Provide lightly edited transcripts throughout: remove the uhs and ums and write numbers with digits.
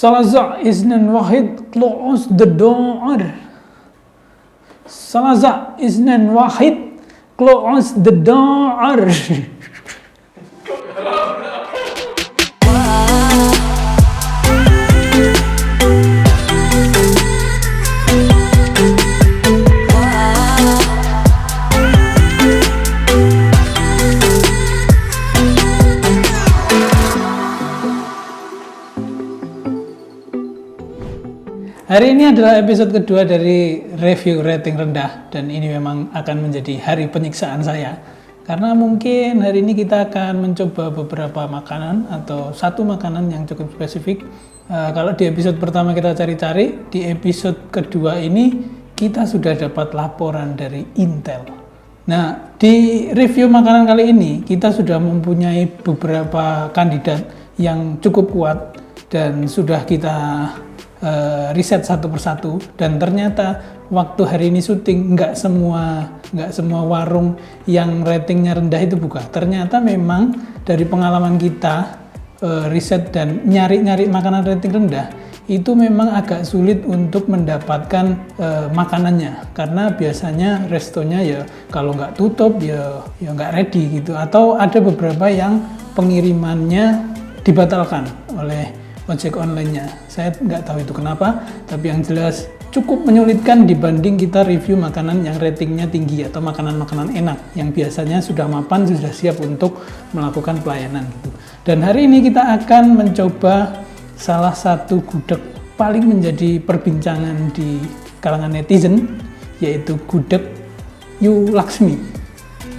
Salaza isnan wahid, close the door. Salaza isnan wahid, close the door. Hari ini adalah episode kedua dari review rating rendah, dan ini memang akan menjadi hari penyiksaan saya karena mungkin hari ini kita akan mencoba beberapa makanan atau satu makanan yang cukup spesifik. Kalau di episode pertama kita cari-cari, di episode kedua ini kita sudah dapat laporan dari Intel. Nah, di review makanan kali ini kita sudah mempunyai beberapa kandidat yang cukup kuat dan sudah kita riset satu persatu, dan ternyata waktu hari ini syuting nggak semua warung yang ratingnya rendah itu buka. Ternyata memang dari pengalaman kita riset dan nyari makanan rating rendah itu memang agak sulit untuk mendapatkan makanannya, karena biasanya restonya ya kalau nggak tutup ya nggak ready gitu, atau ada beberapa yang pengirimannya dibatalkan oleh ojek online-nya. Saya nggak tahu itu kenapa, tapi yang jelas cukup menyulitkan dibanding kita review makanan yang ratingnya tinggi atau makanan-makanan enak yang biasanya sudah mapan, sudah siap untuk melakukan pelayanan gitu. Dan hari ini kita akan mencoba salah satu gudeg paling menjadi perbincangan di kalangan netizen, yaitu gudeg Yu Laksmi.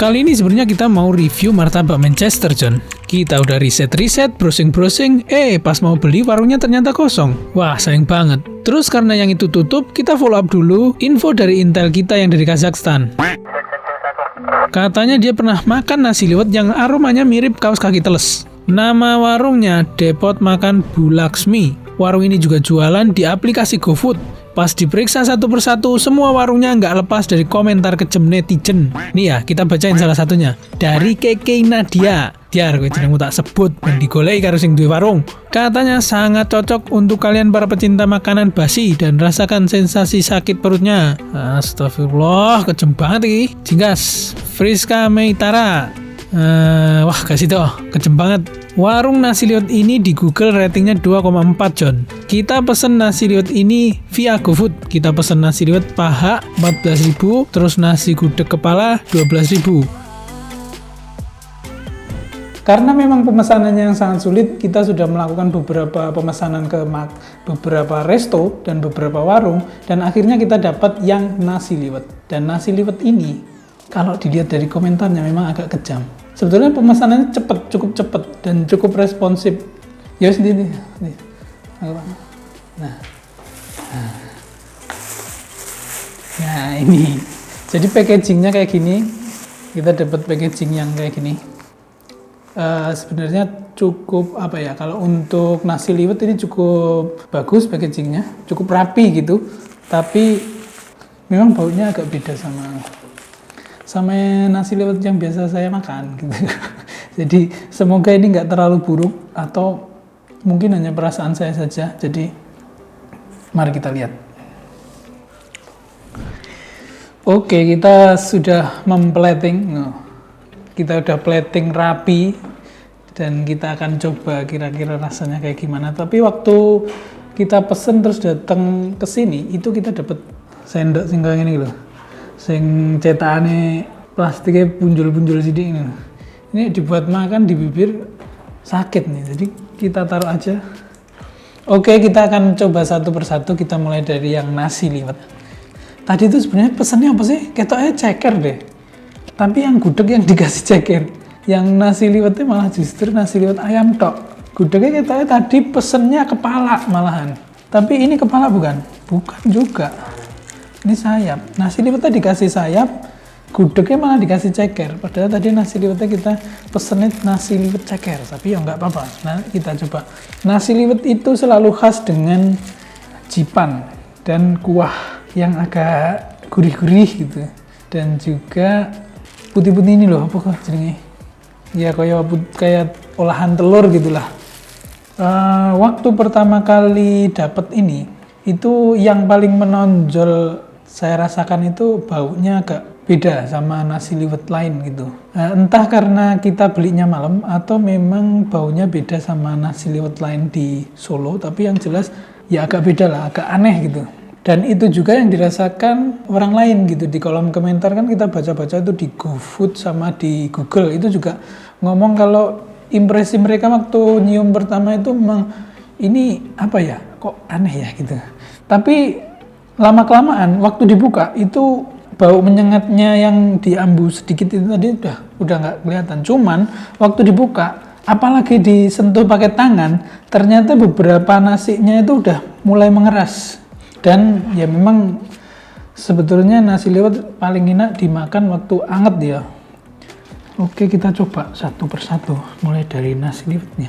Kali ini sebenarnya kita mau review martabak Manchester, John. Kita udah riset, browsing, pas mau beli warungnya ternyata kosong. Wah, sayang banget. Terus karena yang itu tutup, kita follow up dulu info dari Intel kita yang dari Kazakhstan. Katanya dia pernah makan nasi liwet yang aromanya mirip kaos kaki teles. Nama warungnya Depot Makan Bu Laksmi. Warung ini juga jualan di aplikasi GoFood. Pas diperiksa satu persatu, semua warungnya nggak lepas dari komentar kejem netizen. Nih ya, kita bacain salah satunya. Dari Keke Nadia. Biar gue jenengmu tak sebut, dan digolei karo sing duwe warung. Katanya sangat cocok untuk kalian para pecinta makanan basi dan rasakan sensasi sakit perutnya. Astagfirullah, kejem banget ini. Jinggas, Friska Meitara. Wah, kasih toh, kejem banget. Warung nasi liwet ini di Google ratingnya 2,4, John. Kita pesen nasi liwet ini via GoFood. Kita pesen nasi liwet paha 14.000, terus nasi gudeg kepala 12.000. Karena memang pemesanannya yang sangat sulit, kita sudah melakukan beberapa pemesanan ke beberapa resto dan beberapa warung, dan akhirnya kita dapat yang nasi liwet. Dan nasi liwet ini, kalau dilihat dari komentarnya memang agak kejam. Sebetulnya pemesanannya cukup cepet dan cukup responsif. Ya sendiri. Nah ini, jadi packagingnya kayak gini. Kita dapat packaging yang kayak gini. Sebenarnya cukup kalau untuk nasi liwet ini cukup bagus packagingnya, cukup rapi gitu. Tapi memang baunya agak beda sama nasi liwet yang biasa saya makan gitu. Jadi semoga ini nggak terlalu buruk, atau mungkin hanya perasaan saya saja. Jadi mari kita lihat. Oke, kita sudah memplating. Kita udah plating rapi, dan kita akan coba kira-kira rasanya kayak gimana. Tapi waktu kita pesen terus datang ke sini, itu kita dapat sendok singgang ini loh, sing cetakane plastiknya punjul-punjul sidik ini. Ini dibuat makan di bibir sakit nih, jadi kita taruh aja. Oke, kita akan coba satu persatu. Kita mulai dari yang nasi liwet. Tadi itu sebenarnya pesannya apa sih? Ketoknya ceker deh. Tapi yang gudeg yang dikasih ceker. Yang nasi liwetnya malah justru nasi liwet ayam tok. Gudegnya ketoknya tadi pesennya kepala malahan. Tapi ini kepala bukan? Bukan juga. Ini sayap. Nasi liwetnya dikasih sayap, gudegnya malah dikasih ceker. Padahal tadi nasi liwetnya kita pesennya nasi liwet ceker. Tapi ya nggak apa-apa. Nah, kita coba. Nasi liwet itu selalu khas dengan jipan dan kuah yang agak gurih-gurih gitu. Dan juga putih-putih ini loh, apa kok jenenge? Ya kayak olahan telur gitulah. Waktu pertama kali dapat ini, itu yang paling menonjol saya rasakan itu baunya agak beda sama nasi liwet lain gitu. Entah karena kita belinya malam atau memang baunya beda sama nasi liwet lain di Solo, tapi yang jelas ya agak beda lah, agak aneh gitu. Dan itu juga yang dirasakan orang lain gitu. Di kolom komentar kan kita baca-baca itu di GoFood sama di Google, itu juga ngomong kalau impresi mereka waktu nyium pertama itu memang ini apa ya, kok aneh ya gitu. Tapi lama-kelamaan waktu dibuka itu bau menyengatnya yang diambu sedikit itu tadi udah nggak kelihatan. Cuman waktu dibuka, apalagi disentuh pakai tangan, ternyata beberapa nasinya itu udah mulai mengeras. Dan ya memang sebetulnya nasi liwet paling enak dimakan waktu anget ya. Oke, kita coba satu persatu, mulai dari nasi liwetnya.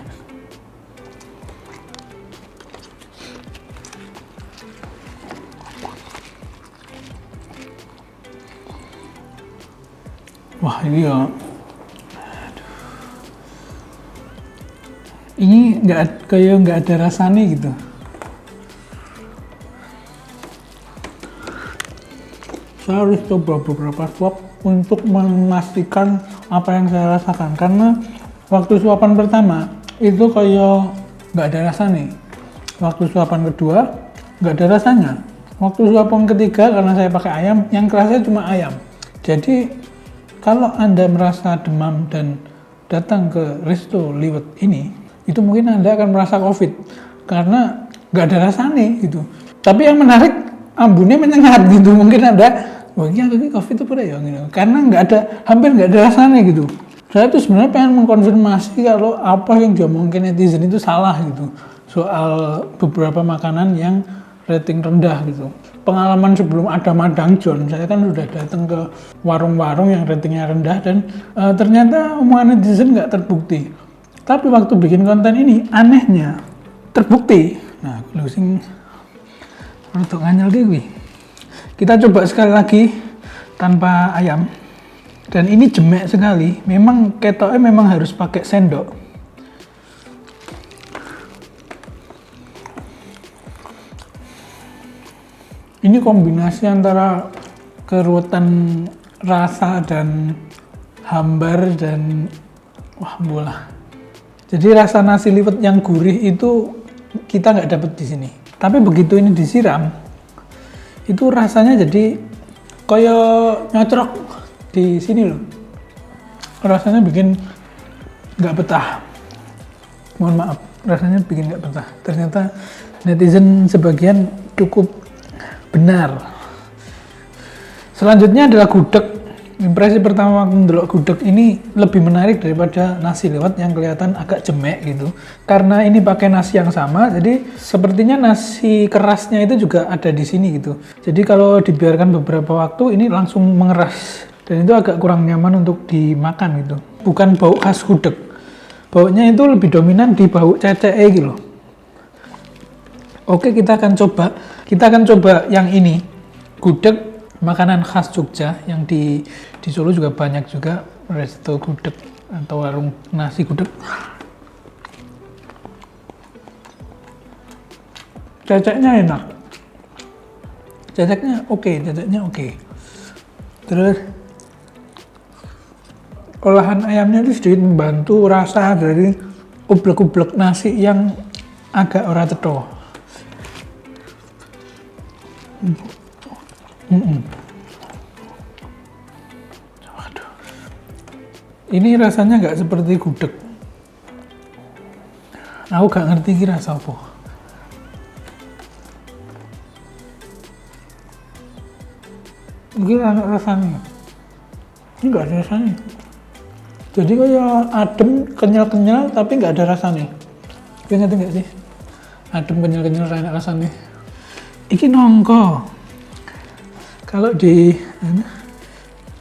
Wah, ini ya. Ini nggak ada rasanya gitu. Saya harus coba beberapa suap untuk memastikan apa yang saya rasakan, karena waktu suapan pertama itu kayak nggak ada rasanya, waktu suapan kedua nggak ada rasanya, waktu suapan ketiga karena saya pakai ayam, yang kerasa cuma ayam. Jadi kalau Anda merasa demam dan datang ke Resto Liwet ini, itu mungkin Anda akan merasa COVID karena nggak ada rasanya gitu. Tapi yang menarik, ambunnya menyengat gitu. Mungkin Anda, wah ini COVID itu pada ya gitu. Karena hampir nggak ada rasanya gitu. Saya tuh sebenarnya pengen mengkonfirmasi kalau apa yang diomongin netizen itu salah gitu. Soal beberapa makanan yang rating rendah gitu. Pengalaman sebelum ada Madang John, saya kan sudah datang ke warung-warung yang ratingnya rendah dan ternyata omongan netizen nggak terbukti. Tapi waktu bikin konten ini, anehnya terbukti. Nah, closing untuk nganyel dewi. Kita coba sekali lagi tanpa ayam. Dan ini jemek sekali. Memang ketoknya memang harus pakai sendok. Ini kombinasi antara keruwetan rasa dan hambar dan wah bola. Jadi rasa nasi liwet yang gurih itu kita nggak dapat di sini. Tapi begitu ini disiram, itu rasanya jadi kayak nyocrok di sini loh. Rasanya bikin nggak betah. Mohon maaf, rasanya bikin nggak betah. Ternyata netizen sebagian cukup benar. Selanjutnya adalah gudeg. Impresi pertama waktu ndelok gudeg ini lebih menarik daripada nasi liwet yang kelihatan agak jemek gitu. Karena ini pakai nasi yang sama, jadi sepertinya nasi kerasnya itu juga ada di sini gitu. Jadi kalau dibiarkan beberapa waktu ini langsung mengeras dan itu agak kurang nyaman untuk dimakan gitu. Bukan bau khas gudeg. Baunya itu lebih dominan di bau cece gitu loh. Oke, kita akan coba yang ini, gudeg, makanan khas Jogja yang di Solo juga banyak juga resto gudeg atau warung nasi gudeg. Ceceknya enak, ceceknya oke. Terus olahan ayamnya itu sedikit membantu rasa dari ublek-ublek nasi yang agak ora cetho. Waduh. Ini rasanya nggak seperti gudeg. Aku nggak ngerti kira rasa apa. Ini rasanya. Ini nggak ada rasanya. Jadi kayak adem, kenyal-kenyal, tapi nggak ada rasanya. Kalian ngerti nggak sih? Adem, kenyal-kenyal, enak rasanya. Iki nongko. Kalau di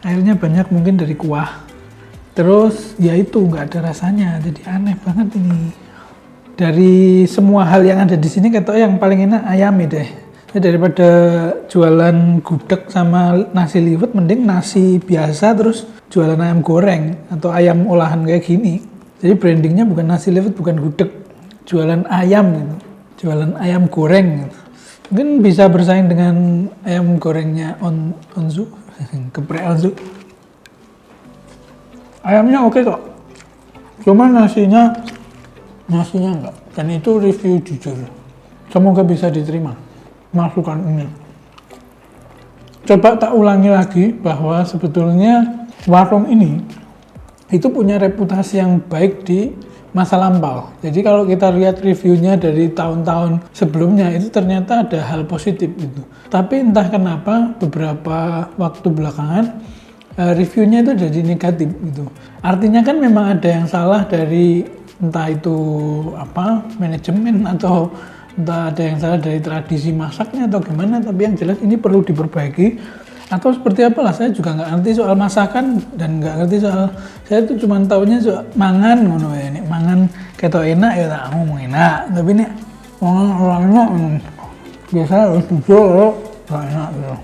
airnya banyak mungkin dari kuah. Terus ya itu nggak ada rasanya, jadi aneh banget ini. Dari semua hal yang ada di sini ketok yang paling enak ayamnya deh. Ya, daripada jualan gudeg sama nasi liwet, mending nasi biasa terus jualan ayam goreng atau ayam olahan kayak gini. Jadi brandingnya bukan nasi liwet, bukan gudeg, jualan ayam gitu. Jualan ayam goreng gitu. Mungkin bisa bersaing dengan ayam gorengnya Onzu, geprek Onzu. Ayamnya oke kok. Cuma nasinya enggak. Dan itu review jujur. Semoga bisa diterima masukan ini. Coba tak ulangi lagi bahwa sebetulnya warung ini itu punya reputasi yang baik di masa lampau. Jadi kalau kita lihat reviewnya dari tahun-tahun sebelumnya itu ternyata ada hal positif gitu. Tapi entah kenapa beberapa waktu belakangan reviewnya itu jadi negatif gitu. Artinya kan memang ada yang salah dari entah itu manajemen atau entah ada yang salah dari tradisi masaknya atau gimana, tapi yang jelas ini perlu diperbaiki atau seperti apalah. Saya juga nggak ngerti soal masakan dan nggak ngerti soal, saya tuh cuma taunya soal mangan ngono ya, ini mangan ketok enak ya tak ngomong enak, tapi ini mangan orang enak biasanya harus jujur nggak enak gitu.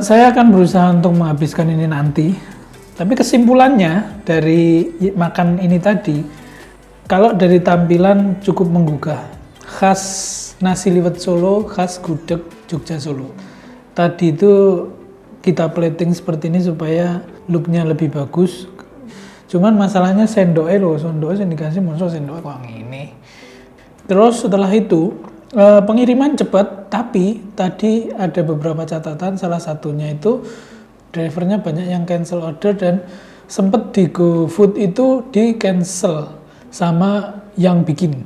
Saya akan berusaha untuk menghabiskan ini nanti, tapi kesimpulannya dari makan ini tadi, kalau dari tampilan cukup menggugah, khas nasi liwet Solo, khas gudeg Jogja Solo. Tadi itu kita plating seperti ini supaya looknya lebih bagus. Cuman masalahnya sendoknya yang dikasih musuh sendoknya kok ini. Terus setelah itu pengiriman cepat, tapi tadi ada beberapa catatan. Salah satunya itu drivernya banyak yang cancel order dan sempet di GoFood itu di cancel sama yang bikin.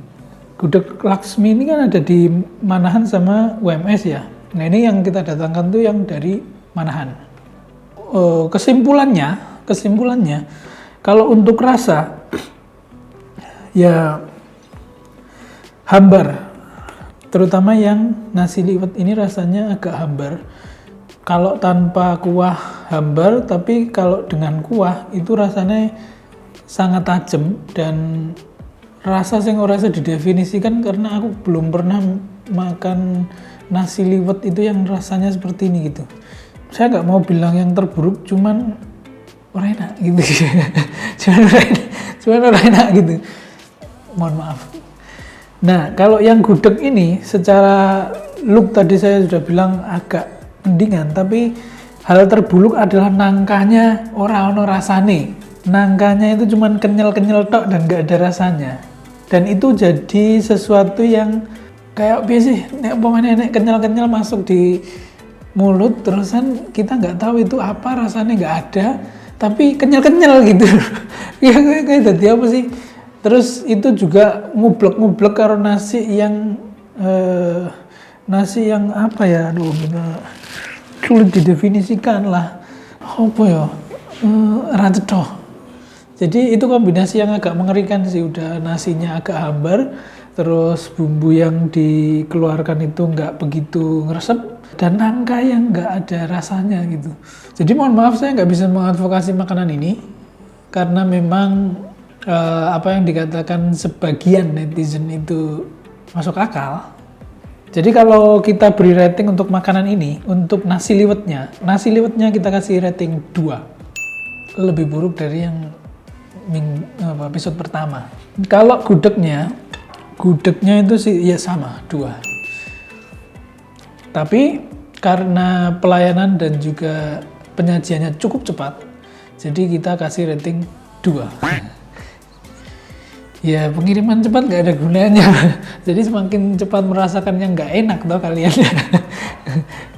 Gudeg Laksmi ini kan ada di Manahan sama UMS ya. Nah ini yang kita datangkan tuh yang dari Manahan. Kesimpulannya, kalau untuk rasa, ya hambar. Terutama yang nasi liwet ini rasanya agak hambar. Kalau tanpa kuah hambar, tapi kalau dengan kuah itu rasanya sangat tajam dan rasa sing ora bisa didefinisikan karena aku belum pernah makan nasi liwet itu yang rasanya seperti ini gitu. Saya nggak mau bilang yang terburuk, cuman ora enak gitu. cuman ora enak gitu. Mohon maaf. Nah, kalau yang gudeg ini secara look tadi saya sudah bilang agak mendingan, tapi hal terburuk adalah nangkanya ora ono rasane. Nangkanya itu cuman kenyal-kenyal tok dan nggak ada rasanya. Dan itu jadi sesuatu yang kayak biasa nek kenyal-kenyal masuk di mulut, terusan kita nggak tahu itu apa rasanya, nggak ada, tapi kenyal-kenyal gitu. Ya kayak tadi apa sih? Terus itu juga ngublek-ngublek karo nasi yang apa ya? Aduh, sulit didefinisikan lah. Apa ya? Racedoh. Jadi itu kombinasi yang agak mengerikan sih, udah nasinya agak hambar, terus bumbu yang dikeluarkan itu nggak begitu ngeresep, dan nangka yang nggak ada rasanya gitu. Jadi mohon maaf saya nggak bisa mengadvokasi makanan ini, karena memang apa yang dikatakan sebagian netizen itu masuk akal. Jadi kalau kita beri rating untuk makanan ini, untuk nasi liwetnya kita kasih rating 2. Lebih buruk dari yang episode pertama. Kalau gudegnya itu sih ya sama 2. Tapi karena pelayanan dan juga penyajiannya cukup cepat, jadi kita kasih rating 2. Ya pengiriman cepat nggak ada gunanya. Jadi semakin cepat merasakan yang nggak enak toh kalian.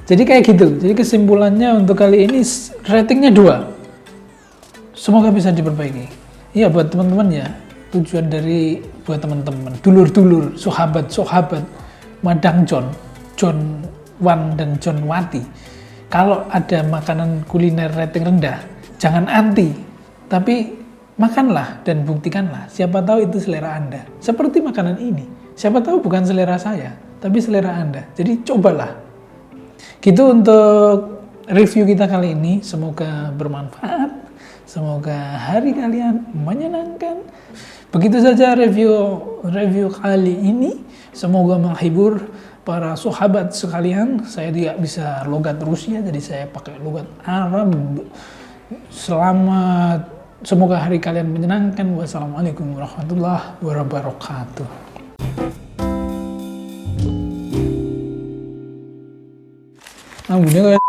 Jadi kayak gitu. Jadi kesimpulannya untuk kali ini ratingnya 2. Semoga bisa diperbaiki. Iya buat teman-teman ya, tujuan dari buat teman-teman, dulur-dulur, sahabat, Madang John Wan dan John Wati. Kalau ada makanan kuliner rating rendah, jangan anti, tapi makanlah dan buktikanlah. Siapa tahu itu selera Anda. Seperti makanan ini, siapa tahu bukan selera saya, tapi selera Anda. Jadi cobalah. Gitu untuk review kita kali ini, semoga bermanfaat. Semoga hari kalian menyenangkan. Begitu saja review kali ini. Semoga menghibur para sahabat sekalian. Saya tidak bisa logat Rusia, jadi saya pakai logat Arab. Selamat Semoga hari kalian menyenangkan. Wassalamualaikum warahmatullahi wabarakatuh. Bunyinya kayak